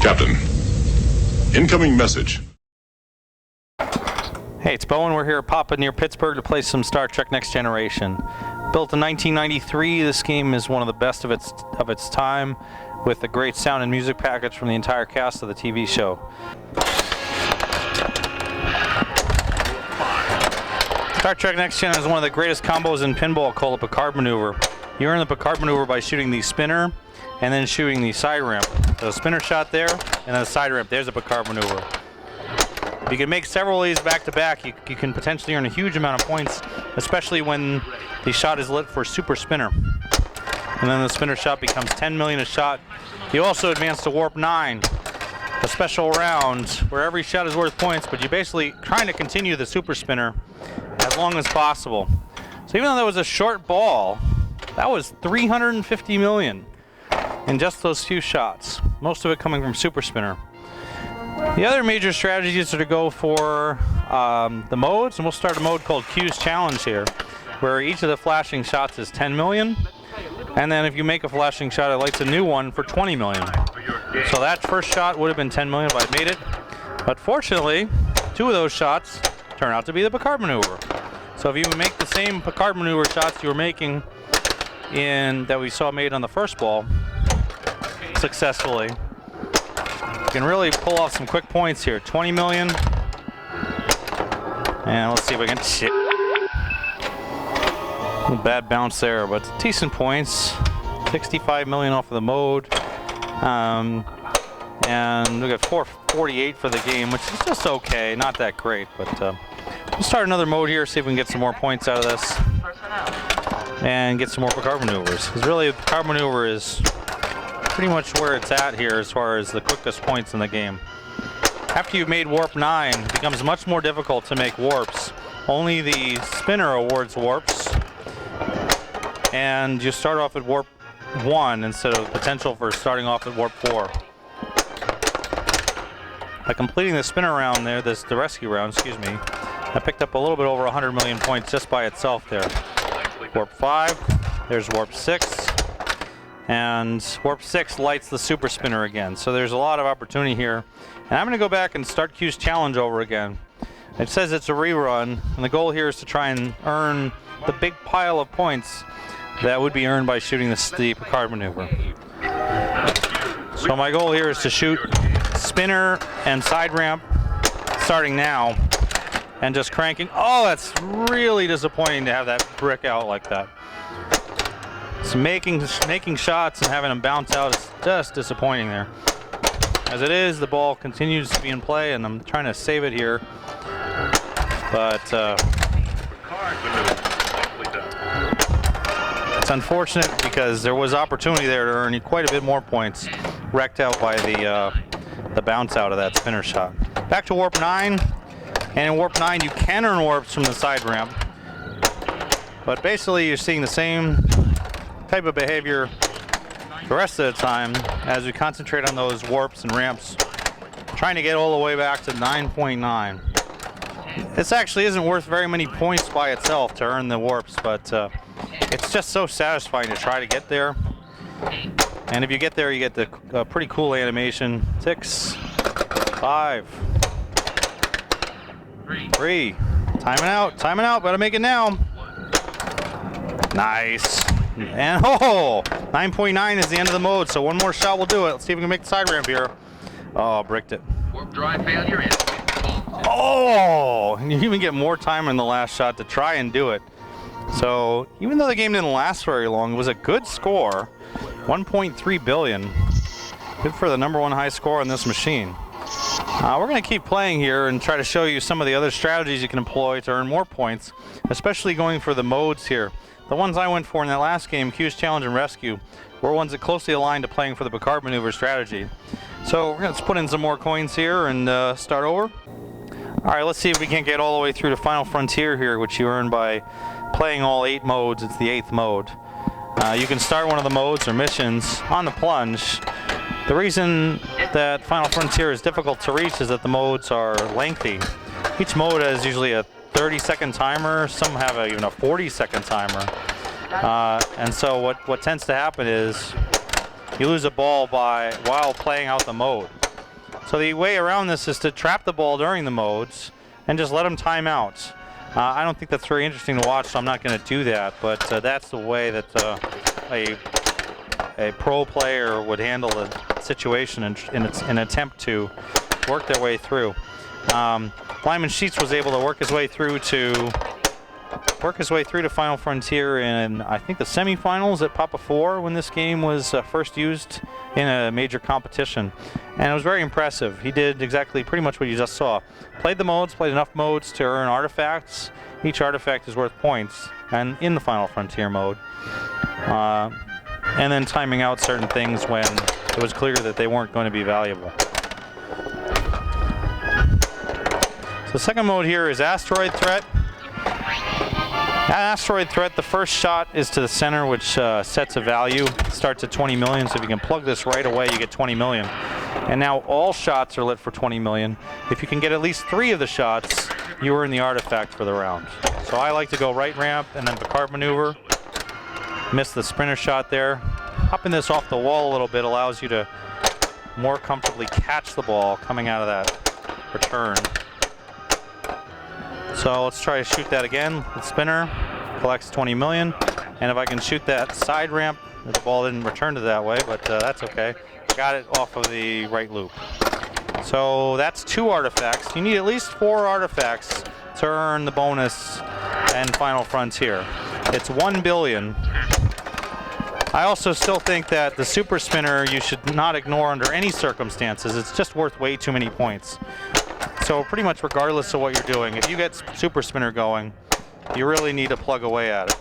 Captain, incoming message. Hey, it's Bowen. We're here at Papa near Pittsburgh to play some Star Trek Next Generation. Built in 1993, this game is one of the best of its time, with a great sound and music package from the entire cast of the TV show. Star Trek Next Gen is one of the greatest combos in pinball, called the Picard Maneuver. You earn the Picard Maneuver by shooting the spinner and then shooting the side ramp. So a spinner shot there, and then a side ramp. There's a Picard Maneuver. If you can make several of these back to back, you can potentially earn a huge amount of points, especially when the shot is lit for super spinner. And then the spinner shot becomes 10 million a shot. You also advance to Warp 9, a special round where every shot is worth points, but you're basically trying to continue the super spinner as long as possible. So even though that was a short ball, that was 350 million in just those few shots, most of it coming from super spinner. The other major strategies are to go for the modes, and we'll start a mode called Q's Challenge here, where each of the flashing shots is 10 million, and then if you make a flashing shot, it lights a new one for 20 million. So that first shot would have been 10 million if I made it, but fortunately, two of those shots turn out to be the Picard Maneuver. So if you make the same Picard Maneuver shots you were making that we saw made on the first ball successfully, you can really pull off some quick points here. 20 million. And let's see if we can. Shit. A little bad bounce there, but decent points. 65 million off of the mode. And we got 448 for the game, which is just okay. Not that great, but we'll start another mode here, see if we can get some more points out of this. And get some more Picard Maneuvers. Because really, the Picard Maneuver is pretty much where it's at here as far as the quickest points in the game. After you've made Warp 9, it becomes much more difficult to make warps. Only the spinner awards warps, and you start off at Warp 1 instead of potential for starting off at Warp 4. By completing the spinner round there, the rescue round, excuse me, I picked up a little bit over 100 million points just by itself there. Warp 5, there's Warp 6. And Warp 6 lights the super spinner again. So there's a lot of opportunity here. And I'm going to go back and start Q's Challenge over again. It says it's a rerun, and the goal here is to try and earn the big pile of points that would be earned by shooting the Picard Maneuver. So my goal here is to shoot spinner and side ramp starting now, and just cranking. Oh, that's really disappointing to have that brick out like that. So making shots and having them bounce out is just disappointing there. As it is, the ball continues to be in play, and I'm trying to save it here. But it's unfortunate because there was opportunity there to earn quite a bit more points, wrecked out by the bounce out of that spinner shot. Back to Warp 9, and in Warp 9 you can earn warps from the side ramp. But basically you're seeing the same type of behavior the rest of the time as we concentrate on those warps and ramps, trying to get all the way back to 9.9. This actually isn't worth very many points by itself to earn the warps, but it's just so satisfying to try to get there. And if you get there, you get the pretty cool animation. 6, 5, 3. Timing out, better make it now. Nice. And 9.9 is the end of the mode, so one more shot will do it. Let's see if we can make the side ramp here. Oh, bricked it. Warp drive failure in. Oh, and you even get more time in the last shot to try and do it. So even though the game didn't last very long, it was a good score. 1.3 billion. Good for the #1 high score on this machine. We're going to keep playing here and try to show you some of the other strategies you can employ to earn more points, especially going for the modes here. The ones I went for in that last game, Q's Challenge and Rescue, were ones that closely aligned to playing for the Picard Maneuver strategy. So we're going to put in some more coins here and start over. Alright, let's see if we can't get all the way through to Final Frontier here, which you earn by playing all 8 modes. It's the 8th mode. You can start one of the modes or missions on the plunge. The reason that Final Frontier is difficult to reach is that the modes are lengthy. Each mode has usually a 30-second timer, some have even a 40-second timer. And so what tends to happen is you lose a ball while playing out the mode. So the way around this is to trap the ball during the modes and just let them time out. I don't think that's very interesting to watch, so I'm not going to do that, but that's the way that a pro player would handle a situation in an attempt to work their way through. Lyman Sheets was able to work his way through to Final Frontier in, I think, the semifinals at Papa 4 when this game was first used in a major competition, and it was very impressive. He did exactly pretty much what you just saw. Played the modes, played enough modes to earn artifacts. Each artifact is worth points, and in the Final Frontier mode, and then timing out certain things when it was clear that they weren't going to be valuable. So the second mode here is Asteroid Threat. Asteroid Threat, the first shot is to the center, which sets a value. It starts at 20 million, so if you can plug this right away, you get 20 million. And now all shots are lit for 20 million. If you can get at least 3 of the shots, you earn the artifact for the round. So I like to go right ramp and then Picard Maneuver. Miss the sprinter shot there. Hopping this off the wall a little bit allows you to more comfortably catch the ball coming out of that return. So let's try to shoot that again. The spinner collects 20 million. And if I can shoot that side ramp, the ball didn't return to that way, but that's okay. Got it off of the right loop. So that's 2 artifacts. You need at least 4 artifacts to earn the bonus and Final Frontier. It's 1 billion. I also still think that the super spinner you should not ignore under any circumstances. It's just worth way too many points. So pretty much regardless of what you're doing, if you get super spinner going, you really need to plug away at it.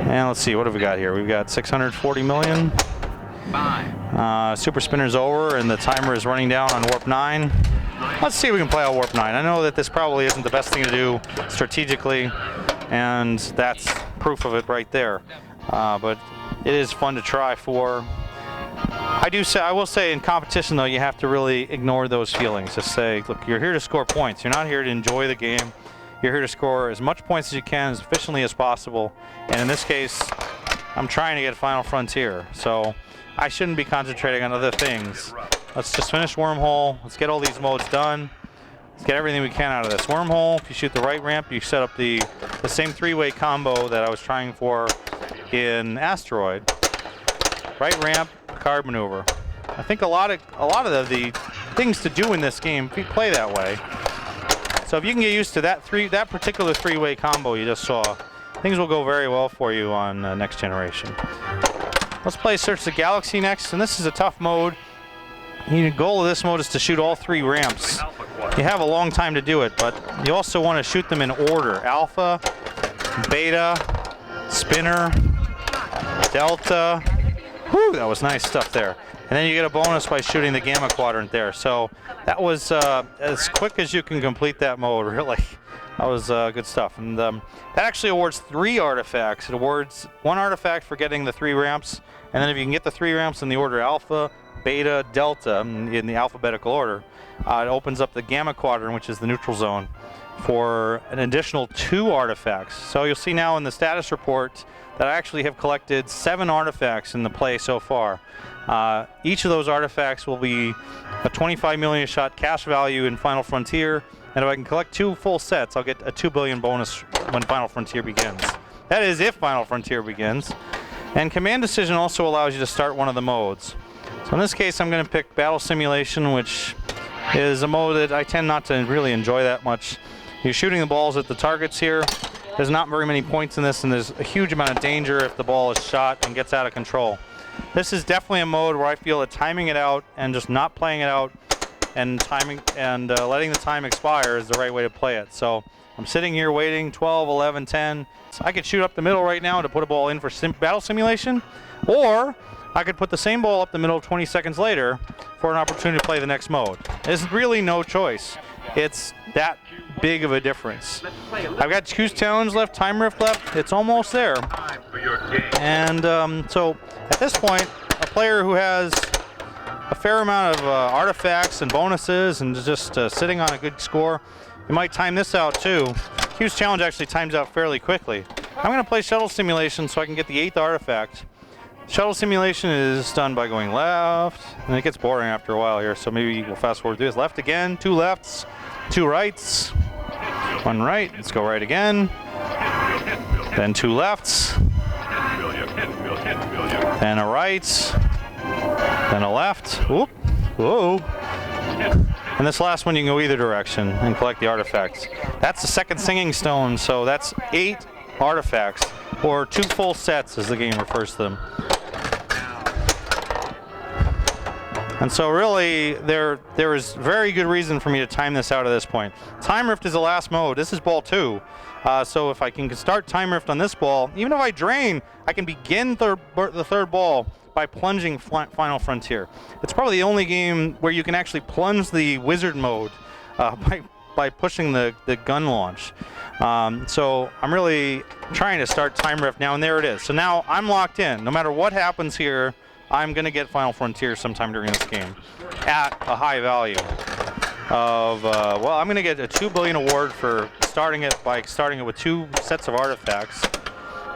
And let's see, what have we got here? We've got 640 million. Super spinner's over and the timer is running down on warp 9. Let's see if we can play out warp 9. I know that this probably isn't the best thing to do strategically, and that's proof of it right there. But it is fun to try for. I will say in competition though, you have to really ignore those feelings. Just say, look, you're here to score points. You're not here to enjoy the game. You're here to score as much points as you can, as efficiently as possible. And in this case, I'm trying to get Final Frontier. So I shouldn't be concentrating on other things. Let's just finish Wormhole. Let's get all these modes done. Let's get everything we can out of this. Wormhole, if you shoot the right ramp, you set up the same 3-way combo that I was trying for in Asteroid. Right ramp, Picard Maneuver. I think a lot of the things to do in this game play that way. So if you can get used to that particular 3-way combo you just saw, things will go very well for you on Next Generation. Let's play Search the Galaxy next, and this is a tough mode. The goal of this mode is to shoot all 3 ramps. You have a long time to do it, but you also want to shoot them in order. Alpha, Beta, Spinner, Delta. Whew, that was nice stuff there. And then you get a bonus by shooting the Gamma Quadrant there. So that was as quick as you can complete that mode, really. That was good stuff. And that actually awards 3 artifacts. It awards 1 artifact for getting the 3 ramps, and then if you can get the 3 ramps in the order Alpha, Beta, Delta, in the alphabetical order, it opens up the Gamma Quadrant, which is the neutral zone, for an additional 2 artifacts. So you'll see now in the status report that I actually have collected 7 artifacts in the play so far. Each of those artifacts will be a 25 million shot cash value in Final Frontier, and if I can collect 2 full sets, I'll get a 2 billion bonus when Final Frontier begins. That is if Final Frontier begins. And Command Decision also allows you to start one of the modes. So in this case, I'm going to pick Battle Simulation, which is a mode that I tend not to really enjoy that much. You're shooting the balls at the targets here. There's not very many points in this, and there's a huge amount of danger if the ball is shot and gets out of control. This is definitely a mode where I feel that timing it out and just not playing it out and letting the time expire is the right way to play it. So I'm sitting here waiting 12, 11, 10. So I could shoot up the middle right now to put a ball in for Battle Simulation, or I could put the same ball up the middle 20 seconds later for an opportunity to play the next mode. There's really no choice. It's that big of a difference. I've got Choose Challenge left, Time Rift left. It's almost there. And so at this point, a player who has a fair amount of artifacts and bonuses and just sitting on a good score, you might time this out too. Choose Challenge actually times out fairly quickly. I'm going to play Shuttle Simulation so I can get the 8th artifact. Shuttle simulation is done by going left, and it gets boring after a while here, so maybe we'll fast forward through this. Left again, 2 lefts, 2 rights, 1 right, let's go right again, then 2 lefts, then a right, then a left, whoop, whoa. And this last one you can go either direction and collect the artifacts. That's the second singing stone, so that's 8 artifacts, or 2 full sets as the game refers to them. And so really, there is very good reason for me to time this out at this point. Time Rift is the last mode. This is ball 2. So if I can start Time Rift on this ball, even if I drain, I can begin the third ball by plunging Final Frontier. It's probably the only game where you can actually plunge the wizard mode by pushing the gun launch. So I'm really trying to start Time Rift now, and there it is. So now I'm locked in. No matter what happens here, I'm going to get Final Frontier sometime during this game at a high value of, well, I'm going to get a 2 billion award for starting it with 2 sets of artifacts.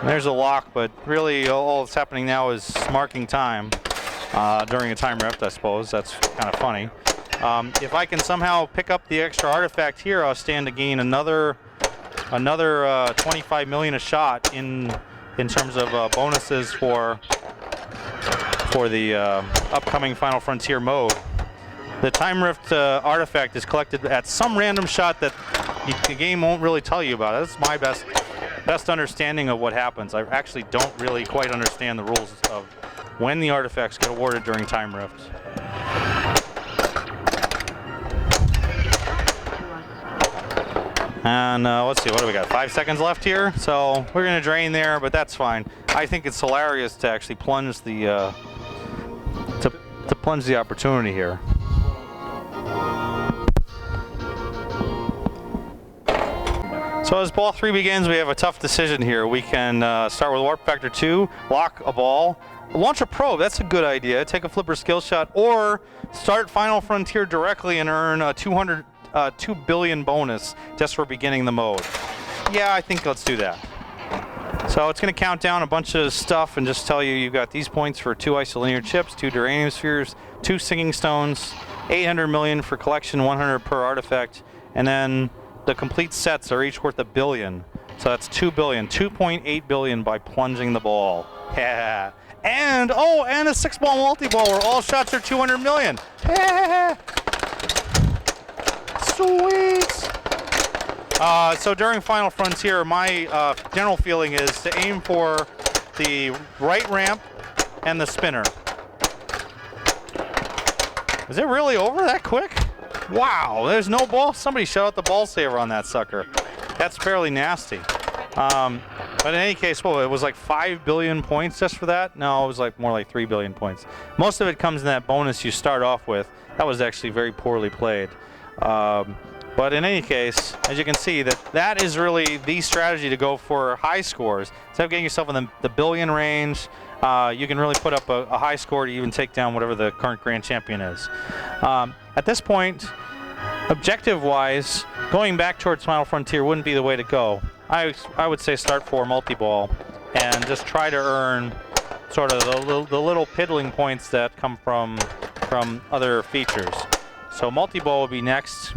And there's a lock, but really all that's happening now is marking time during a time rift, I suppose. That's kind of funny. If I can somehow pick up the extra artifact here, I'll stand to gain another 25 million a shot in terms of bonuses for the upcoming Final Frontier mode. The Time Rift artifact is collected at some random shot that the game won't really tell you about. That's my best understanding of what happens. I actually don't really quite understand the rules of when the artifacts get awarded during Time Rift. And let's see, what do we got? 5 seconds left here, so we're gonna drain there, but that's fine. I think it's hilarious to actually plunge the to plunge the opportunity here. So as ball 3 begins, we have a tough decision here. We can start with Warp Factor 2, lock a ball, launch a probe. That's a good idea. Take a flipper skill shot, or start Final Frontier directly and earn a 2 billion bonus just for beginning the mode. Yeah, I think let's do that. So it's going to count down a bunch of stuff and just tell you you've got these points for 2 isolinear chips, 2 duranium spheres, 2 singing stones, 800 million for collection, 100 per artifact, and then the complete sets are each worth $1 billion. So that's 2 billion, 2.8 billion by plunging the ball. Yeah. And a 6-ball multi-ball where all shots are 200 million. Yeah. Sweet. So during Final Frontier, my general feeling is to aim for the right ramp and the spinner. Is it really over that quick? Wow, there's no ball. Somebody shut out the ball saver on that sucker. That's fairly nasty. But in any case, well, it was like 5 billion points just for that? No, it was like more like 3 billion points. Most of it comes in that bonus you start off with. That was actually very poorly played. But in any case, as you can see, that is really the strategy to go for high scores. Instead of getting yourself in the billion range, you can really put up a high score to even take down whatever the current grand champion is. At this point, objective-wise, going back towards Final Frontier wouldn't be the way to go. I would say start for multi-ball and just try to earn sort of the little piddling points that come from other features. So multi-ball would be next.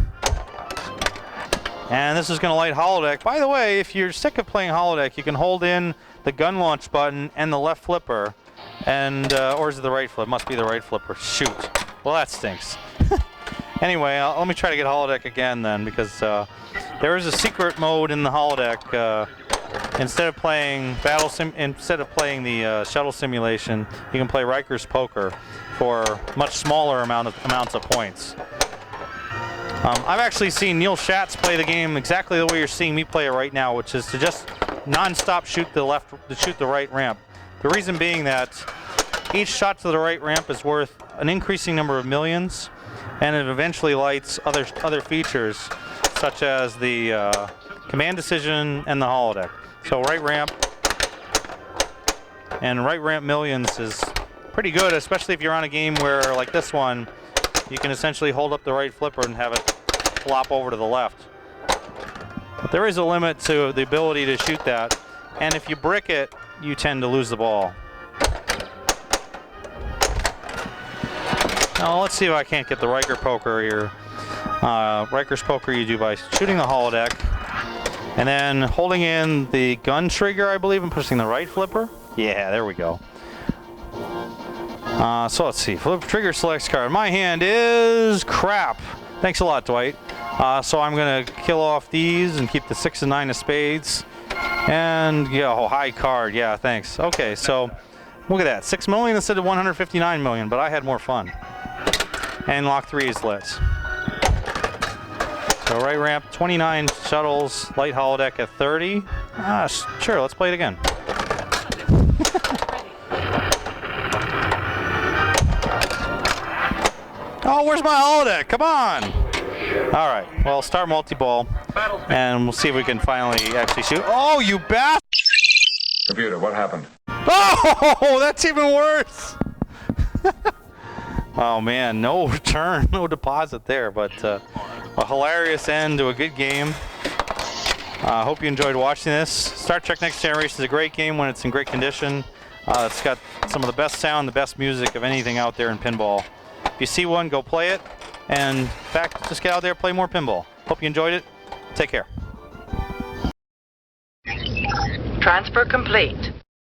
And this is going to light holodeck. By the way, if you're sick of playing holodeck, you can hold in the gun launch button and the left flipper, and or is it the right flip? Must be the right flipper. Shoot. Well, that stinks. Anyway, let me try to get holodeck again then, because there is a secret mode in the holodeck. Instead of playing the shuttle simulation, you can play Riker's Poker for much smaller amounts of points. I've actually seen Neil Schatz play the game exactly the way you're seeing me play it right now, which is to just non-stop shoot the right ramp. The reason being that each shot to the right ramp is worth an increasing number of millions, and it eventually lights other features such as the command decision and the holodeck. So right ramp and right ramp millions is pretty good, especially if you're on a game where, like this one, you can essentially hold up the right flipper and have it flop over to the left. But there is a limit to the ability to shoot that, and if you brick it, you tend to lose the ball. Now let's see if I can't get the Riker poker here. Riker's poker you do by shooting the holodeck and then holding in the gun trigger, I believe, and pushing the right flipper. Yeah, there we go. So let's see. Flip trigger selects card. My hand is crap. Thanks a lot, Dwight. So I'm going to kill off these and keep the 6 and 9 of spades. And, yeah, oh, high card. Yeah, thanks. Okay, so look at that. 6 million instead of 159 million, but I had more fun. And lock 3 is lit. So right ramp, 29 shuttles, light holodeck at 30. Sure, let's play it again. Oh, where's my holodeck? Come on! All right, well, start multi-ball, and we'll see if we can finally actually shoot. Oh, you bastard! Computer, what happened? Oh, that's even worse! Oh, man, no return, no deposit there, but a hilarious end to a good game. I hope you enjoyed watching this. Star Trek Next Generation is a great game when it's in great condition. It's got some of the best sound, the best music of anything out there in pinball. If you see one, go play it. And in fact, just get out there, play more pinball. Hope you enjoyed it. Take care. Transfer complete.